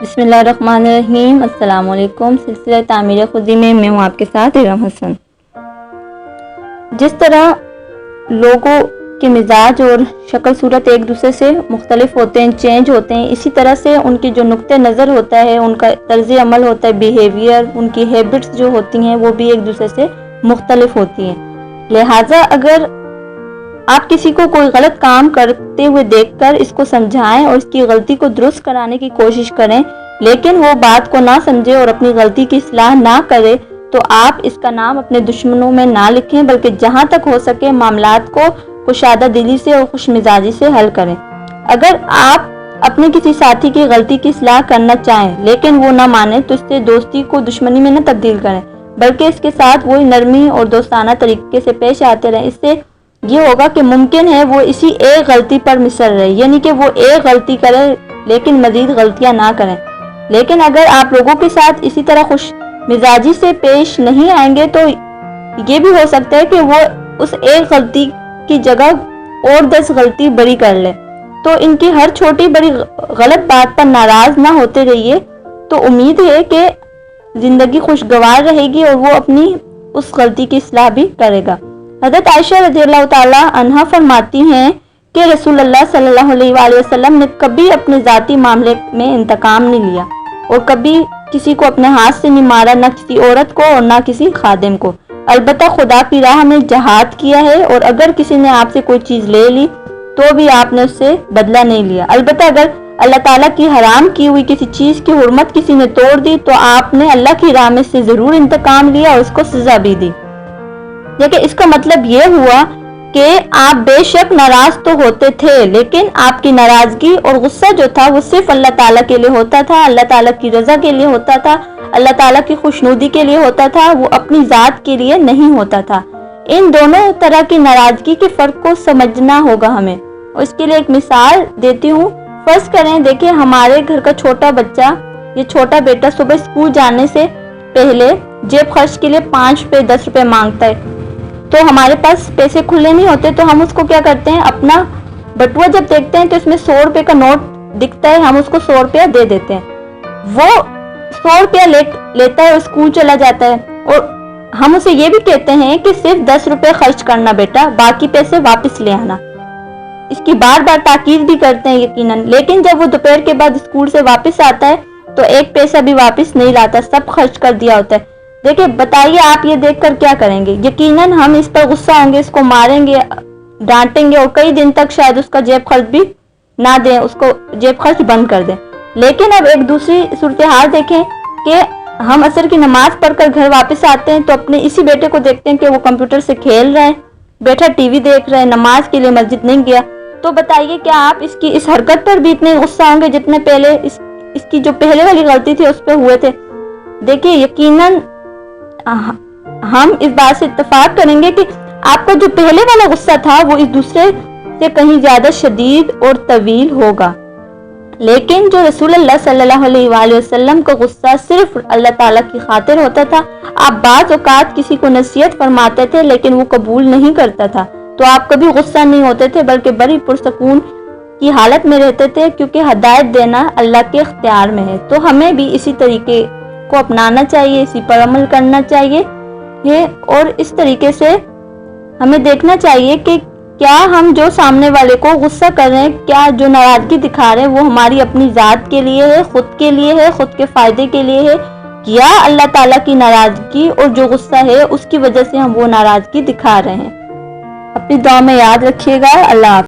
بسم اللہ الرحمن الرحیم۔ السلام علیکم۔ سلسلہ تعمیر خودی میں میں ہوں آپ کے ساتھ ارم حسن۔ جس طرح لوگوں کے مزاج اور شکل صورت ایک دوسرے سے مختلف ہوتے ہیں، چینج ہوتے ہیں، اسی طرح سے ان کے جو نقطہ نظر ہوتا ہے، ان کا طرز عمل ہوتا ہے، بیہیویئر، ان کی ہیبٹس جو ہوتی ہیں وہ بھی ایک دوسرے سے مختلف ہوتی ہیں۔ لہٰذا اگر آپ کسی کو کوئی غلط کام کرتے ہوئے دیکھ کر اس کو سمجھائیں اور اس کی غلطی کو درست کرانے کی کوشش کریں، لیکن وہ بات کو نہ سمجھے اور اپنی غلطی کی اصلاح نہ کرے، تو آپ اس کا نام اپنے دشمنوں میں نہ لکھیں، بلکہ جہاں تک ہو سکے معاملات کو کشادہ دلی سے اور خوش مزاجی سے حل کریں۔ اگر آپ اپنے کسی ساتھی کی غلطی کی اصلاح کرنا چاہیں لیکن وہ نہ مانے، تو اس سے دوستی کو دشمنی میں نہ تبدیل کریں، بلکہ اس کے ساتھ وہی نرمی اور دوستانہ طریقے سے پیش آتے رہیں۔ اس سے یہ ہوگا کہ ممکن ہے وہ اسی ایک غلطی پر مصر رہے، یعنی کہ وہ ایک غلطی کرے لیکن مزید غلطیاں نہ کریں۔ لیکن اگر آپ لوگوں کے ساتھ اسی طرح خوش مزاجی سے پیش نہیں آئیں گے تو یہ بھی ہو سکتا ہے کہ وہ اس ایک غلطی کی جگہ اور 10 غلطی بڑی کر لے۔ تو ان کی ہر چھوٹی بڑی غلط بات پر ناراض نہ ہوتے رہیے، تو امید ہے کہ زندگی خوشگوار رہے گی اور وہ اپنی اس غلطی کی اصلاح بھی کرے گا۔ حضرت عائشہ رضی اللہ تعالی عنہا فرماتی ہیں کہ رسول اللہ صلی اللہ علیہ وآلہ وسلم نے کبھی اپنے ذاتی معاملے میں انتقام نہیں لیا اور کبھی کسی کو اپنے ہاتھ سے نہیں مارا، نہ کسی عورت کو اور نہ کسی خادم کو۔ البتہ خدا کی راہ میں جہاد کیا ہے، اور اگر کسی نے آپ سے کوئی چیز لے لی تو بھی آپ نے اس سے بدلہ نہیں لیا۔ البتہ اگر اللہ تعالیٰ کی حرام کی ہوئی کسی چیز کی حرمت کسی نے توڑ دی تو آپ نے اللہ کی راہ میں سے ضرور انتقام لیا اور اس کو سزا بھی دی۔ لیکن اس کا مطلب یہ ہوا کہ آپ بے شک ناراض تو ہوتے تھے، لیکن آپ کی ناراضگی اور غصہ جو تھا وہ صرف اللہ تعالیٰ کے لیے ہوتا تھا، اللہ تعالیٰ کی رضا کے لیے ہوتا تھا، اللہ تعالیٰ کی خوشنودی کے لیے ہوتا تھا، وہ اپنی ذات کے لیے نہیں ہوتا تھا۔ ان دونوں طرح کی ناراضگی کے فرق کو سمجھنا ہوگا ہمیں، اور اس کے لیے ایک مثال دیتی ہوں۔ فرض کریں، دیکھیں ہمارے گھر کا چھوٹا بچہ، یہ چھوٹا بیٹا صبح اسکول جانے سے پہلے جیب خرچ کے لیے 5 روپے 10 روپے مانگتا ہے، تو ہمارے پاس پیسے کھلے نہیں ہوتے، تو ہم اس کو کیا کرتے ہیں، اپنا بٹوا جب دیکھتے ہیں تو اس میں 100 روپے کا نوٹ دکھتا ہے، ہم اس کو 100 روپیہ دے دیتے ہیں، وہ 100 روپیہ لیتا ہے اور اسکول چلا جاتا ہے، اور ہم اسے یہ بھی کہتے ہیں کہ صرف 10 روپے خرچ کرنا بیٹا، باقی پیسے واپس لے آنا۔ اس کی بار بار تاکید بھی کرتے ہیں یقیناً، لیکن جب وہ دوپہر کے بعد اسکول سے واپس آتا ہے تو ایک پیسہ بھی واپس نہیں لاتا، سب خرچ کر دیا ہوتا ہے۔ دیکھیں بتائیے آپ یہ دیکھ کر کیا کریں گے؟ یقیناً ہم اس پر غصہ ہوں گے، اس کو ماریں گے، ڈانٹیں گے، اور کئی دن تک شاید اس کا جیب خرچ بھی نہ دیں، اس کو جیب خرچ بند کر دیں۔ لیکن اب ایک دوسری صورتحال دیکھیں کہ ہم عصر کی نماز پڑھ کر گھر واپس آتے ہیں تو اپنے اسی بیٹے کو دیکھتے ہیں کہ وہ کمپیوٹر سے کھیل رہا ہے، بیٹھا ٹی وی دیکھ رہا ہے، نماز کے لیے مسجد نہیں گیا۔ تو بتائیے کیا آپ اس کی اس حرکت پر بھی اتنے غصہ ہوں گے جتنے پہلے اس کی جو پہلے والی غلطی تھی اس پہ ہوئے تھے؟ دیکھیے یقیناً ہم اس بات سے اتفاق کریں گے کہ آپ کا جو پہلے والا غصہ تھا وہ اس دوسرے سے کہیں زیادہ شدید اور طویل ہوگا۔ لیکن جو رسول اللہ صلی اللہ علیہ وآلہ وسلم کا غصہ صرف اللہ تعالیٰ کی خاطر ہوتا تھا۔ آپ بعض اوقات کسی کو نصیحت فرماتے تھے لیکن وہ قبول نہیں کرتا تھا، تو آپ کبھی غصہ نہیں ہوتے تھے بلکہ بڑی پرسکون کی حالت میں رہتے تھے، کیونکہ ہدایت دینا اللہ کے اختیار میں ہے۔ تو ہمیں بھی اسی طریقے کو اپنانا چاہیے، اسی پر عمل کرنا چاہیے، اور اس طریقے سے ہمیں دیکھنا چاہیے کہ کیا ہم جو سامنے والے کو غصہ کر رہے ہیں، کیا جو ناراضگی دکھا رہے ہیں وہ ہماری اپنی ذات کے لیے ہے، خود کے لیے ہے، خود کے فائدے کے لیے ہے، یا اللہ تعالیٰ کی ناراضگی اور جو غصہ ہے اس کی وجہ سے ہم وہ ناراضگی دکھا رہے ہیں۔ اپنی دعا میں یاد رکھیے گا۔ اللہ حافظ۔